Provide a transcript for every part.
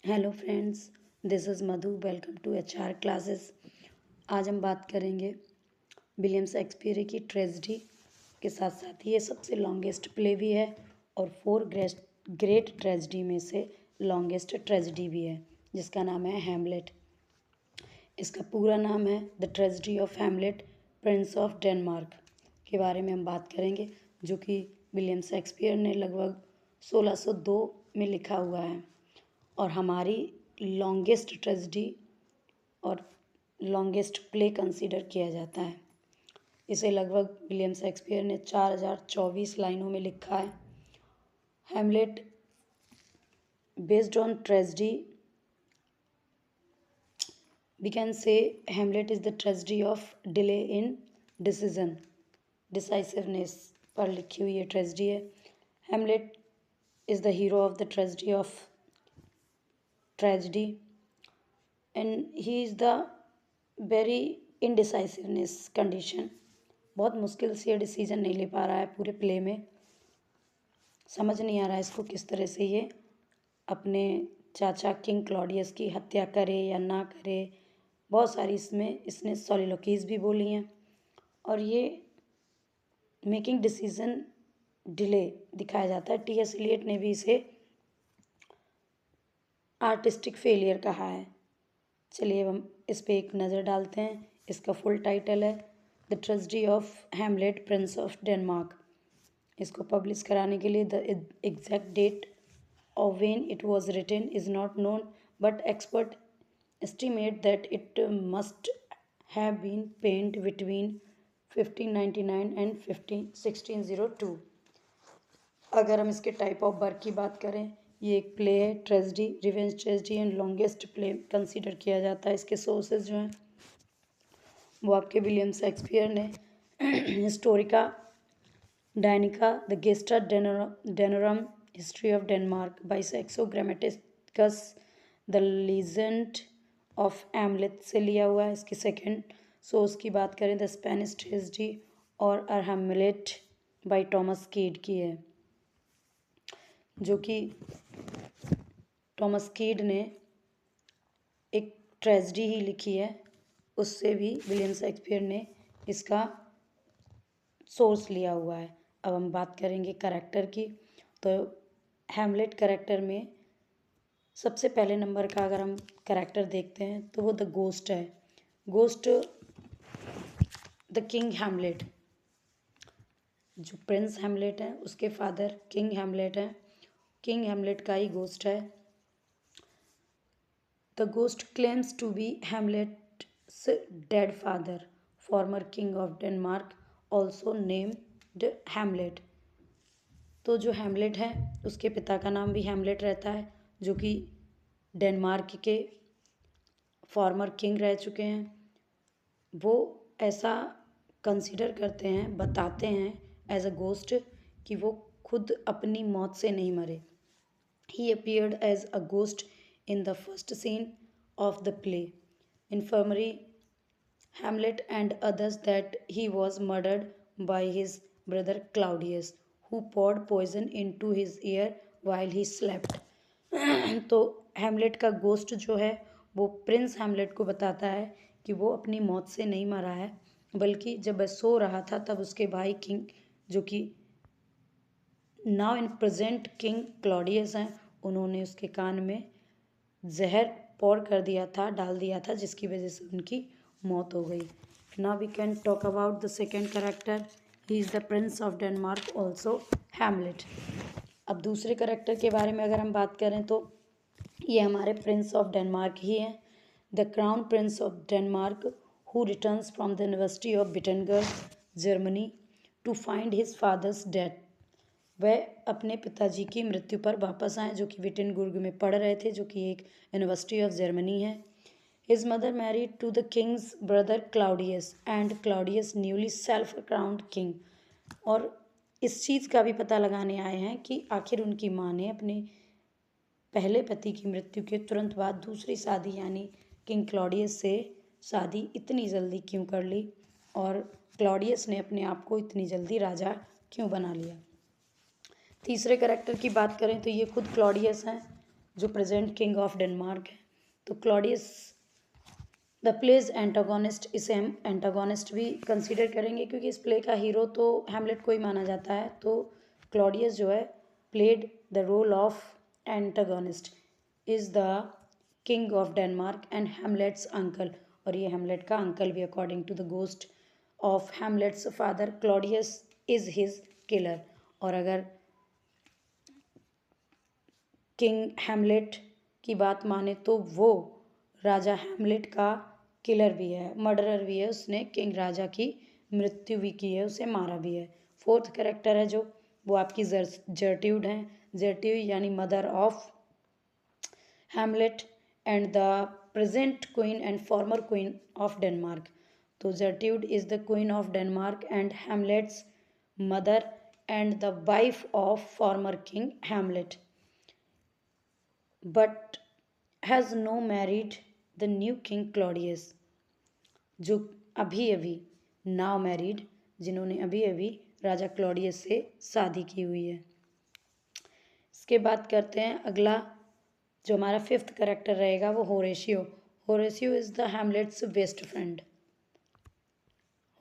Hello friends, this is Madhu. Welcome to HR classes. आज हम बात करेंगे विलियम शेक्सपियर की ट्रेजेडी के साथ साथ ये सबसे लॉन्गेस्ट प्ले भी है और 4 ग्रेट ट्रेजेडी में से लॉन्गेस्ट ट्रेजेडी भी है, जिसका नाम है हैमलेट। इसका पूरा नाम है the tragedy of Hamlet prince of Denmark के बारे में हम बात करेंगे, जो कि विलियम शेक्सपियर ने लगभग 1602 में लिखा हुआ है और हमारी लॉन्गेस्ट ट्रेजेडी और लॉन्गेस्ट प्ले कंसीडर किया जाता है। इसे लगभग विलियम शेक्सपियर ने 4024 लाइनों में लिखा है। Hamlet based on tragedy, we can say Hamlet is the tragedy of delay in decision, decisiveness पर लिखी हुई ये ट्रेजेडी है। Hamlet is the hero of the tragedy of tragedy and he is the very indecisiveness condition। बहुत मुश्किल से ये decision नहीं ले पा रहा है पूरे प्ले में। समझ नहीं आ रहा है इसको किस तरह से ये अपने चाचा किंग क्लॉडियस की हत्या करे या ना करे। बहुत सारी इसने सॉलिलोकीज भी बोली हैं और ये मेकिंग डिसीजन डिले दिखाया जाता है। T.S. एलियट ने भी इसे आर्टिस्टिक फेलियर कहा है। चलिए अब हम इस पे एक नज़र डालते हैं। इसका फुल टाइटल है the tragedy of Hamlet prince of Denmark. इसको पब्लिश कराने के लिए the exact date of when it was written is not known, but experts estimate that it must have been penned between 1599 and 1602। अगर हम इसके type of work की बात करें, ये एक प्ले है, tragedy, revenge tragedy and longest play consider किया जाता है। इसके सोर्सेज जो हैं वो आपके विलियम शेक्सपियर ने Historia Danica, the Gesta Danorum, History of Denmark by Saxo Grammaticus, the legend of Hamlet से लिया हुआ है। इसकी सेकंड सोर्स की बात करें द स्पेनिश ट्रेजेडी और हैमलेट बाई टॉमस कीड की है, जो कि टॉमस कीड ने एक ट्रेजेडी ही लिखी है, उससे भी विलियम शेक्सपियर ने इसका सोर्स लिया हुआ है। अब हम बात करेंगे कैरेक्टर की। तो हैमलेट कैरेक्टर में सबसे पहले नंबर का अगर हम कैरेक्टर देखते हैं तो वो द गोस्ट है। गोस्ट द किंग हैमलेट, जो प्रिंस हैमलेट है उसके फादर किंग हैमलेट है, किंग हैमलेट का ही गोस्ट है। The ghost claims to be Hamlet's dead father, former king of Denmark, also named Hamlet. तो जो हैमलेट है उसके पिता का नाम भी हैमलेट रहता है, जो कि डेनमार्क के फॉर्मर किंग रह चुके हैं। वो ऐसा कंसीडर करते हैं, बताते हैं एज अ गोस्ट कि वो खुद अपनी मौत से नहीं मरे। ही appeared as a ghost in the first scene of the play. Infirmary Hamlet and others that he was murdered by his brother Claudius, who poured poison into his ear while he slept। तो Hamlet का ghost जो है वो Prince Hamlet को बताता है कि वो अपनी मौत से नहीं मरा है, बल्कि जब वह सो रहा था तब उसके भाई किंग, जो कि now in present king Claudius हैं, उन्होंने उसके कान में जहर पौर कर दिया था, डाल दिया था, जिसकी वजह से उनकी मौत हो गई। Now we can talk about the second character. He is the prince of Denmark, also Hamlet. अब दूसरे कैरेक्टर के बारे में अगर हम बात करें तो ये हमारे प्रिंस ऑफ डेनमार्क ही हैं। The crown prince of Denmark who returns from the university of Wittenberg, Germany, to find his father's death. वह अपने पिताजी की मृत्यु पर वापस आए, जो कि विटेनबर्ग में पढ़ रहे थे, जो कि एक यूनिवर्सिटी ऑफ जर्मनी है। His mother married to the king's brother Claudius and Claudius newly self-crowned king। और इस चीज़ का भी पता लगाने आए हैं कि आखिर उनकी माँ ने अपने पहले पति की मृत्यु के तुरंत बाद दूसरी शादी यानी किंग क्लॉडियस से शादी इतनी जल्दी क्यों कर ली और क्लॉडियस ने अपने आप को इतनी जल्दी राजा क्यों बना लिया। तीसरे कैरेक्टर की बात करें तो ये खुद क्लॉडियस हैं, जो प्रेजेंट किंग ऑफ डेनमार्क है। तो क्लॉडियस द प्लेज एंटागोनिस्ट, इसे हम एंटागोनिस्ट भी कंसीडर करेंगे क्योंकि इस प्ले का हीरो तो हैमलेट को ही माना जाता है। तो क्लॉडियस जो है played the role of antagonist, is the king of Denmark and Hamlet's uncle, और ये हैमलेट का अंकल भी according to the ghost of Hamlet's father Claudius is his killer. और अगर किंग हैमलेट की बात माने तो वो राजा हैमलेट का किलर भी है, मर्डरर भी है, उसने किंग राजा की मृत्यु भी की है, उसे मारा भी है। फोर्थ कैरेक्टर है जो, वो आपकी जर्ट्यूड हैं। जर्ट्यूड यानी mother of Hamlet and the present queen and former queen of Denmark. तो Gertrude is the queen of Denmark and Hamlet's mother and the wife of former king Hamlet, but has no married the new king Claudius, जो अभी अभी now married, जिन्होंने अभी अभी राजा Claudius से शादी की हुई है। इसके बाद करते हैं अगला, जो हमारा फिफ्थ करेक्टर रहेगा वो Horatio. Horatio is the Hamlet's best friend.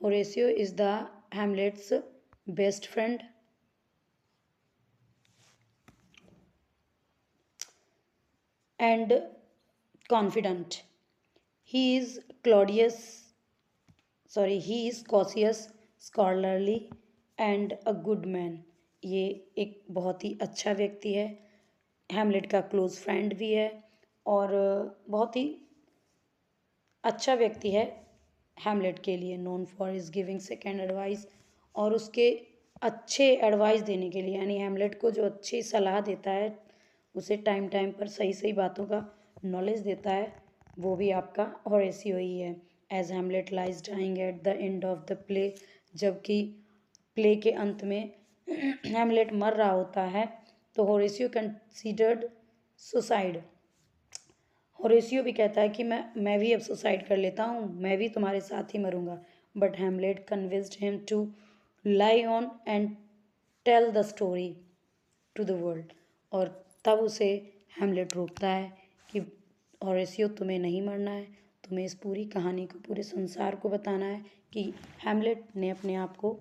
Horatio is the Hamlet's best friend and confident. He is cautious, scholarly and a good man. ये एक बहुत ही अच्छा व्यक्ति है, हैमलेट का क्लोज फ्रेंड भी है और बहुत ही अच्छा व्यक्ति है हैमलेट के लिए। Known for is giving second advice, और उसके अच्छे एडवाइस देने के लिए, यानी हैमलेट को जो अच्छी सलाह देता है, उसे टाइम टाइम पर सही सही बातों का नॉलेज देता है, वो भी आपका होरेशियो ही है। As Hamlet lies dying at the end of the play, जबकि प्ले के अंत में हैमलेट मर रहा होता है, तो होरेशियो कंसीडर्ड सुसाइड। होरेशियो भी कहता है कि मैं भी अब सुसाइड कर लेता हूँ, मैं भी तुम्हारे साथ ही मरूंगा। But Hamlet convinced him to lie on and tell the story to the world, और तब उसे हैमलेट रोकता है कि होरेशियो तुम्हें नहीं मरना है, तुम्हें इस पूरी कहानी को पूरे संसार को बताना है कि हैमलेट ने अपने आप को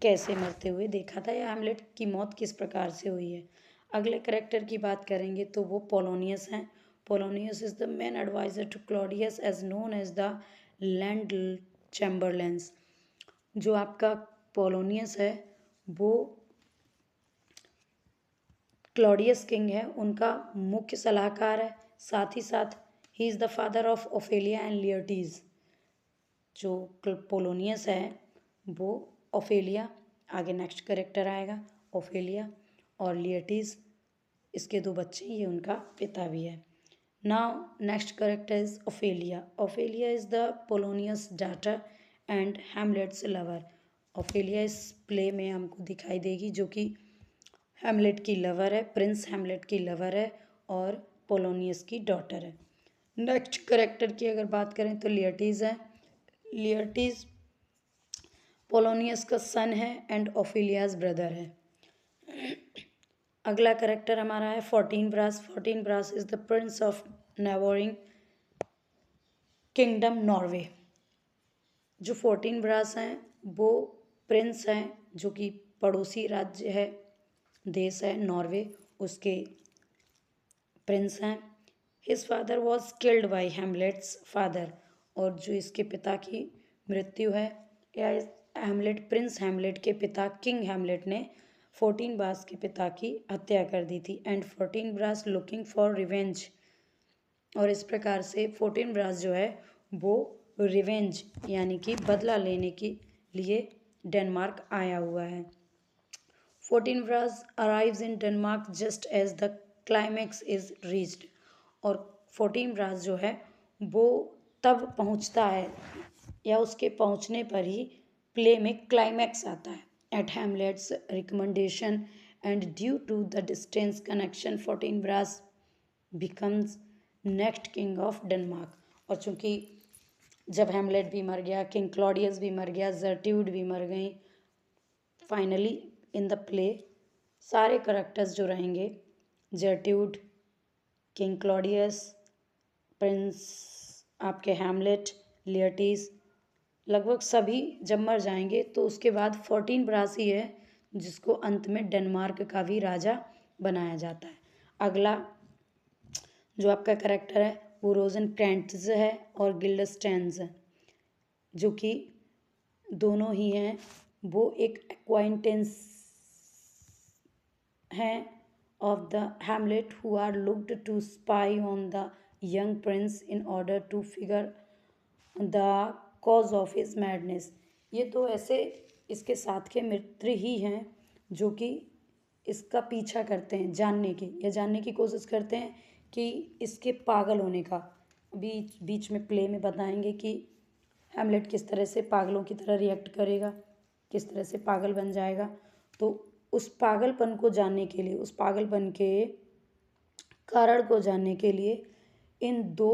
कैसे मरते हुए देखा था, या हैमलेट की मौत किस प्रकार से हुई है। अगले करेक्टर की बात करेंगे तो वो पोलोनियस हैं। Polonius is the main adviser to Claudius as known as the land chamberlains. जो आपका पोलोनियस है वो क्लॉडियस किंग है, उनका मुख्य सलाहकार है, साथ ही साथ ही is the father of Ophelia and Laertes. जो पोलोनियस है वो ओफेलिया, आगे नेक्स्ट करेक्टर आएगा ओफेलिया, और लियर्टीज इसके दो बच्चे, ये उनका पिता भी है। Now next character is Ophelia. Ophelia is the Polonius daughter and Hamlet's lover. Ophelia इस प्ले में हमको दिखाई देगी, जो कि हैमलेट की लवर है, प्रिंस हैमलेट की लवर है और पोलोनियस की डॉटर है। नेक्स्ट करेक्टर की अगर बात करें तो लियर्टीज है। लियर्टीज पोलोनियस का सन है एंड ओफेलियाज ब्रदर है। अगला करेक्टर हमारा है Fortinbras. Fortinbras is the prince of neighbouring kingdom Norway. जो फोर्टीन ब्रास हैं वो प्रिंस हैं, जो कि पड़ोसी राज्य है, देश है नॉर्वे, उसके प्रिंस हैं। His father was killed by Hamlet's father, और जो इसके पिता की मृत्यु है, या हैमलेट प्रिंस हैमलेट के पिता किंग हैमलेट ने फोर्टीन ब्रास के पिता की हत्या कर दी थी। And Fortinbras looking for revenge, और इस प्रकार से फोर्टीन ब्रास जो है वो रिवेंज यानी कि बदला लेने के लिए डेनमार्क आया हुआ है। Fortinbras arrives in Denmark just as the climax is reached, और फोर्टीन ब्रास जो है वो तब पहुंचता है या उसके पहुंचने पर ही प्ले में क्लाइमैक्स आता है। At Hamlet's recommendation and due to the distance connection Fortinbras becomes next king of Denmark. और चूंकि जब हैमलेट भी मर गया, किंग क्लॉडियस भी मर गया, जर्ट्यूड भी मर गई, फाइनली इन द प्ले सारे करेक्टर्स जो रहेंगे, जर्ट्यूड, किंग क्लॉडियस, प्रिंस आपके हैमलेट, लियटीस, लगभग सभी जब मर जाएंगे तो उसके बाद 14 ब्रासी है जिसको अंत में डेनमार्क का भी राजा बनाया जाता है। अगला जो आपका करेक्टर है वो रोजनक्रेंट्ज़ है और गिल्डस्टेन्स है, जो कि दोनों ही हैं वो एक एक्वाइंटेंस हैं of the Hamlet who are looked to spy on the young prince in order to figure the cause of his madness। ये तो ऐसे इसके साथ के मित्र ही हैं जो कि इसका पीछा करते हैं जानने की या जानने की कोशिश करते हैं कि इसके पागल होने का। बीच बीच में प्ले में बताएंगे कि हैमलेट किस तरह से पागलों की तरह रिएक्ट करेगा, किस तरह से पागल बन जाएगा। तो उस पागलपन को जानने के लिए, उस पागलपन के कारण को जानने के लिए इन दो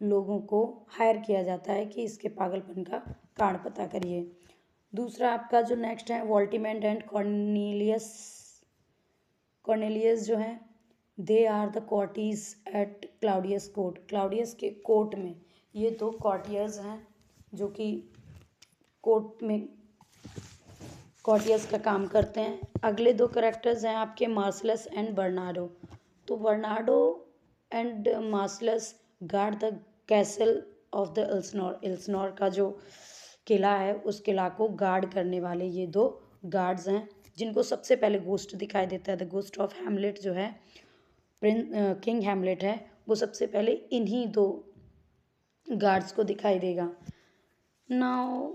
लोगों को हायर किया जाता है कि इसके पागलपन का कारण पता करिए। दूसरा आपका जो नेक्स्ट है वॉल्टीमेंट एंड कॉर्नेलियस। कॉर्नेलियस जो है they are the courtiers at Claudius court. Claudius के कोर्ट में ये दो कॉर्टियर्स हैं जो कि कोर्ट में कॉर्टियर्स का काम करते हैं। अगले दो करेक्टर्स हैं आपके मार्सलस एंड बर्नार्डो। तो Bernardo and Marcellus guard the castle of the Elsinore. Elsinore का जो किला है उस किला को गार्ड करने वाले ये दो गार्ड्स हैं जिनको सबसे पहले गोस्ट दिखाई देता है। द गोस्ट ऑफ हैमलेट जो है किंग हैमलेट है वो सबसे पहले इन्हीं दो गार्ड्स को दिखाई देगा। Now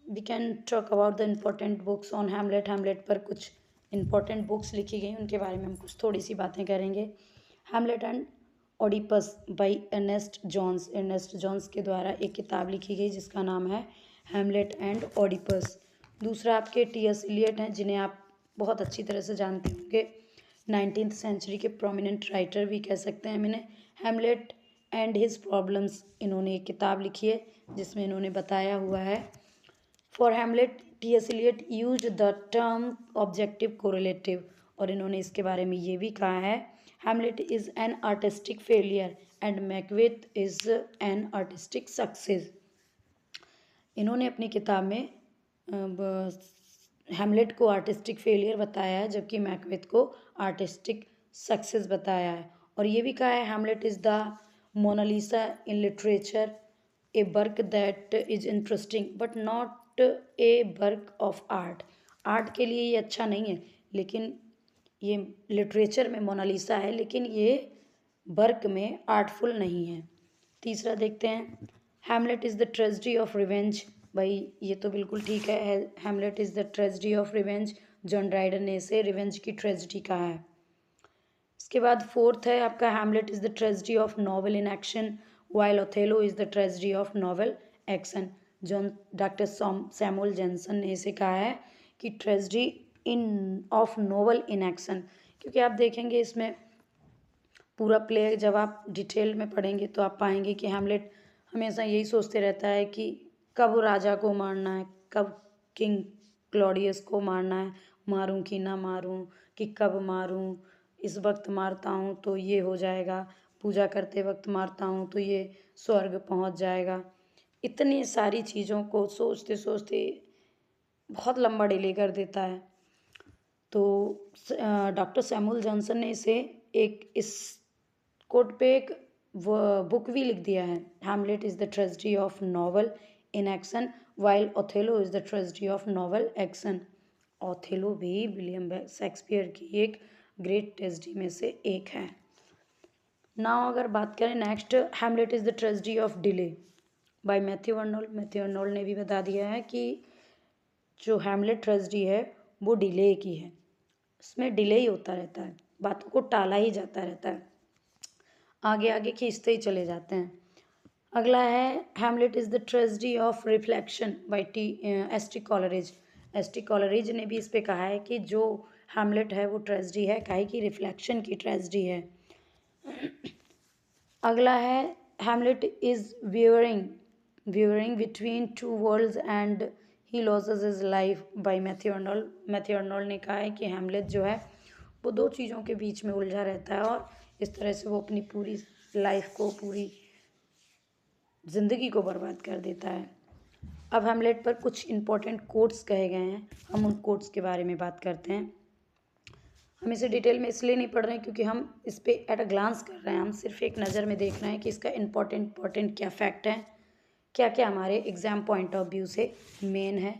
we can talk about the important books on Hamlet. Hamlet पर कुछ इम्पोर्टेंट बुक्स लिखी गई उनके बारे में हम कुछ थोड़ी सी बातें करेंगे। Hamlet and Oedipus by Ernest Jones. Ernest Jones के द्वारा एक किताब लिखी गई जिसका नाम है हैमलेट एंड ओडिपस। दूसरा आपके टी.एस. इलियट हैं जिन्हें आप बहुत अच्छी तरह से जानते होंगे, 19th सेंचुरी के प्रोमिनेंट राइटर भी कह सकते हैं इन्हें। हैमलेट एंड हिज प्रॉब्लम्स इन्होंने एक किताब लिखी है जिसमें इन्होंने बताया हुआ है। For Hamlet T S. Eliot use the term objective correlative, और इन्होंने इसके बारे में ये भी कहा है Hamlet is an artistic failure and Macbeth is an artistic success. इन्होंने अपनी किताब में हैमलेट को आर्टिस्टिक फेलियर बताया है जबकि मैकबेथ को आर्टिस्टिक सक्सेस बताया है। और ये भी कहा है Hamlet is the Mona Lisa in literature, a work that is interesting but not a work of art. Art के लिए ये अच्छा नहीं है लेकिन ये लिटरेचर में मोनालिसा है लेकिन ये वर्क में आर्टफुल नहीं है। तीसरा देखते हैं Hamlet is the tragedy of revenge. भाई ये तो बिल्कुल ठीक है, Hamlet is the tragedy of revenge. John Dryden ने इसे रिवेंज की ट्रेजेडी कहा है। इसके बाद फोर्थ है आपका Hamlet is the tragedy of novel in action while Othello is the tragedy of novel action. Doctor Samuel Johnson ने इसे कहा है कि tragedy in of novel in action, क्योंकि आप देखेंगे इसमें पूरा प्ले जब आप डिटेल में पढ़ेंगे तो आप पाएंगे कि हैमलेट हमेशा यही सोचते रहता है कि कब राजा को मारना है, कब किंग क्लॉडियस को मारना है, मारूं कि ना मारूं, कि कब मारूं, इस वक्त मारता हूं तो ये हो जाएगा, पूजा करते वक्त मारता हूं तो ये स्वर्ग पहुंच जाएगा। इतनी सारी चीज़ों को सोचते सोचते बहुत लंबा डिले कर देता है। तो डॉक्टर सैमुअल जॉनसन ने इसे एक इस कोट पे एक बुक भी लिख दिया है, Hamlet is the tragedy of novel in action while Othello is the tragedy of novel action. Othello भी विलियम शेक्सपियर की एक ग्रेट ट्रेजेडी में से एक है। नाउ अगर बात करें next, Hamlet is the tragedy of delay bye Matthew Arnold. Matthew Arnold ने भी बता दिया है कि जो हैमलेट ट्रेजेडी है वो डिले की है, इसमें डिले ही होता रहता है, बातों को टाला ही जाता रहता है, आगे आगे खींचते ही चले जाते हैं। अगला है Hamlet is the tragedy of reflection by ST. Coleridge. ST. Coleridge ने भी इस पे कहा है कि जो हैमलेट है वो ट्रेजेडी है, काहे की रिफ्लेक्शन की ट्रेजेडी है। अगला है Hamlet is wavering between two worlds and he loses his life by Matthew Arnold. Matthew Arnold ने कहा है कि हैमलेट जो है वो दो चीज़ों के बीच में उलझा रहता है और इस तरह से वो अपनी पूरी लाइफ को, पूरी ज़िंदगी को बर्बाद कर देता है। अब हैमलेट पर कुछ इम्पोर्टेंट कोट्स कहे गए हैं, हम उन कोट्स के बारे में बात करते हैं। हम इसे डिटेल में इसलिए नहीं पढ़ रहे हैं क्योंकि हम इस पर एट अ ग्लांस कर रहे हैं, हम सिर्फ एक नज़र में देख रहे हैं कि इसका इम्पोर्टेंट क्या फैक्ट है, क्या क्या हमारे एग्ज़ाम पॉइंट ऑफ व्यू से मेन है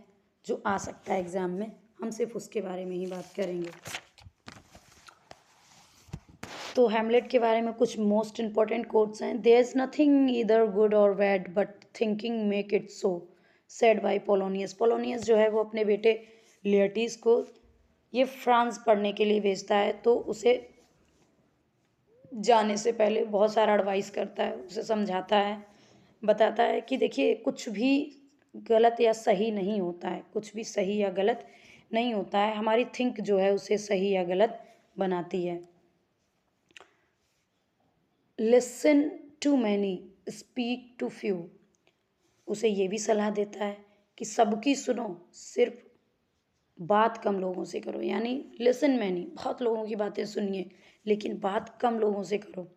जो आ सकता है एग्ज़ाम में, हम सिर्फ उसके बारे में ही बात करेंगे। तो हैमलेट के बारे में कुछ मोस्ट इम्पॉर्टेंट कोट्स हैं। There is nothing either good or bad but thinking make it so, said by Polonius. Polonius जो है वो अपने बेटे लियटीस को ये फ्रांस पढ़ने के लिए भेजता है, तो उसे जाने से पहले बहुत सारा एडवाइस करता है, उसे समझाता है, बताता है कि देखिए कुछ भी गलत या सही नहीं होता है, कुछ भी सही या गलत नहीं होता है, हमारी थिंक जो है उसे सही या गलत बनाती है। Listen to many, speak to few, उसे ये भी सलाह देता है कि सबकी सुनो, सिर्फ बात कम लोगों से करो, यानी लिसन मैनी, बहुत लोगों की बातें सुनिए लेकिन बात कम लोगों से करो।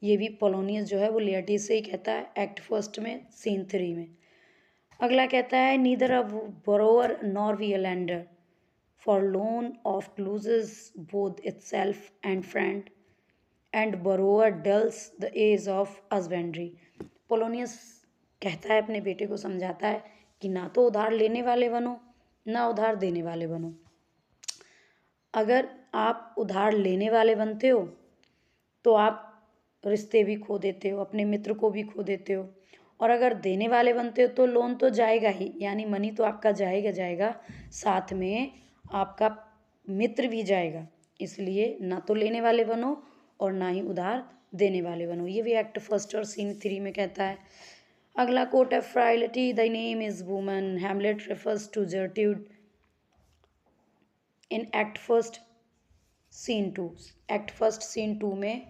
ये भी पोलोनियस जो है वो लियटीस से ही कहता है, एक्ट फर्स्ट में सीन 3 में। अगला कहता है neither a borrower nor be a lender, for loan oft loses both itself and friend and borrower dulls the edge of husbandry. Polonius कहता है, अपने बेटे को समझाता है कि ना तो उधार लेने वाले बनो, ना उधार देने वाले बनो। अगर आप उधार लेने वाले बनते हो तो आप रिश्ते भी खो देते हो, अपने मित्र को भी खो देते हो, और अगर देने वाले बनते हो तो लोन तो जाएगा ही, यानी मनी तो आपका जाएगा जाएगा, साथ में आपका मित्र भी जाएगा। इसलिए ना तो लेने वाले बनो और ना ही उधार देने वाले बनो। ये भी एक्ट फर्स्ट और सीन 3 में कहता है। अगला कोट है frailty the name is woman, Hamlet refers to Gertrude in act first scene 2। Act first scene 2 में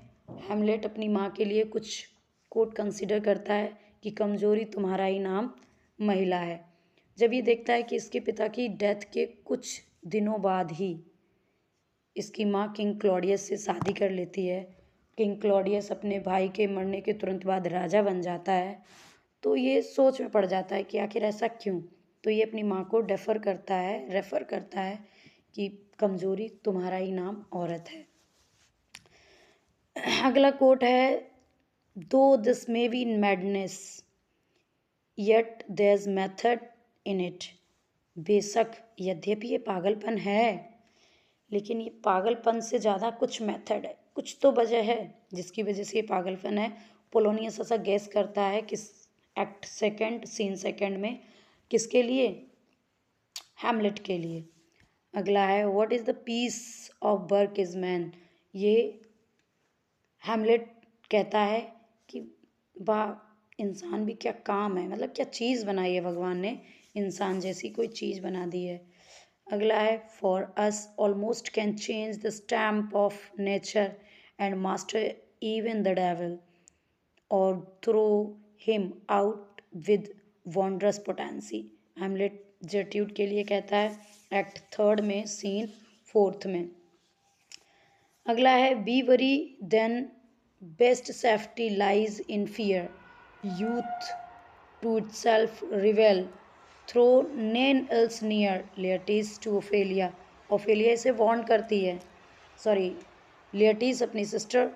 हैमलेट अपनी माँ के लिए कुछ कोट कंसिडर करता है कि कमजोरी तुम्हारा ही नाम महिला है। जब ये देखता है कि इसके पिता की डेथ के कुछ दिनों बाद ही इसकी माँ किंग क्लॉडियस से शादी कर लेती है, किंग क्लॉडियस अपने भाई के मरने के तुरंत बाद राजा बन जाता है, तो ये सोच में पड़ जाता है कि आखिर ऐसा क्यों। तो ये अपनी माँ को रेफ़र करता है कि कमज़ोरी तुम्हारा ही नाम औरत है। अगला कोट है though this may be madness yet there is method in it, बेशक यद्यपि ये पागलपन है लेकिन ये पागलपन से ज़्यादा कुछ मेथड है, कुछ तो वजह है जिसकी वजह से ये पागलपन है। पोलोनियस ऐसा गैस करता है किस एक्ट सेकंड सीन सेकंड में, किसके लिए, हैमलेट के लिए। अगला है what is the piece of work is man. ये हैमलेट कहता है कि वाह इंसान भी क्या काम है, मतलब क्या चीज़ बनाई है भगवान ने, इंसान जैसी कोई चीज़ बना दी है। अगला है for us almost can change the stamp of nature and master even the devil or throw him out with wondrous potency. Hamlet Gertrude के लिए कहता है एक्ट थर्ड में सीन 4 में। अगला है be wary then best safety lies in fear, youth to itself रिवेल though none else near, Laertes to Ophelia. Ophelia इसे वॉर्न करती है, सॉरी लियटीज अपनी सिस्टर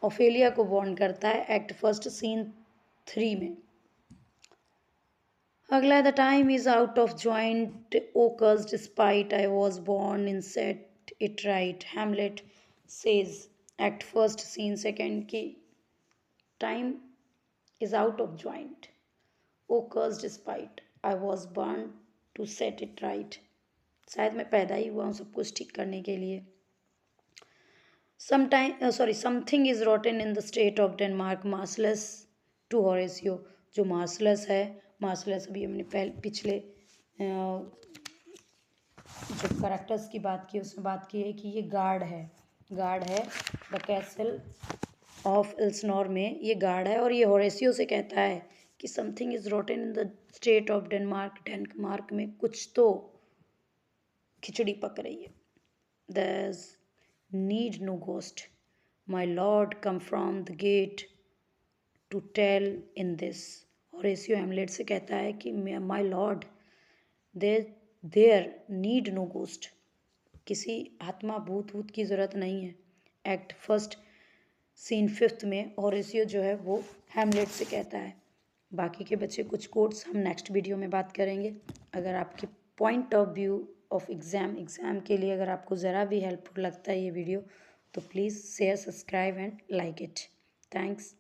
ओफेलिया को वॉर्न करता है एक्ट फर्स्ट सीन 3 में। अगला the time is out of joint O cursed spite I was born in set it right, Hamlet says act first scene second की time is out of joint O cursed spite I was born to set it right, शायद मैं पैदा ही हुआ हूँ सब कुछ ठीक करने के लिए। Something is rotten in the state of Denmark, Marcellus to Horatio. जो मार्सलस है, मार्सलस अभी हमने पिछले जो करेक्टर्स की बात की उसमें बात की है कि ये गार्ड है द कैसल ऑफ इल्सनोर में ये गार्ड है, और ये होरेसियो से कहता है कि something is rotten in the state of Denmark में कुछ तो खिचड़ी पक रही है। There need no ghost, my lord come from the gate to tell in this. Horatio Hamlet से कहता है कि my lord there need no ghost, किसी आत्मा भूत वूत की ज़रूरत नहीं है। एक्ट फर्स्ट सीन फिफ्थ में होरेसियो जो है वो हैमलेट से कहता है। बाकी के बच्चे कुछ कोट्स हम नेक्स्ट वीडियो में बात करेंगे। अगर आपके point of view of exam के लिए अगर आपको ज़रा भी हेल्पफुल लगता है ये वीडियो, तो please share, subscribe and like it. Thanks.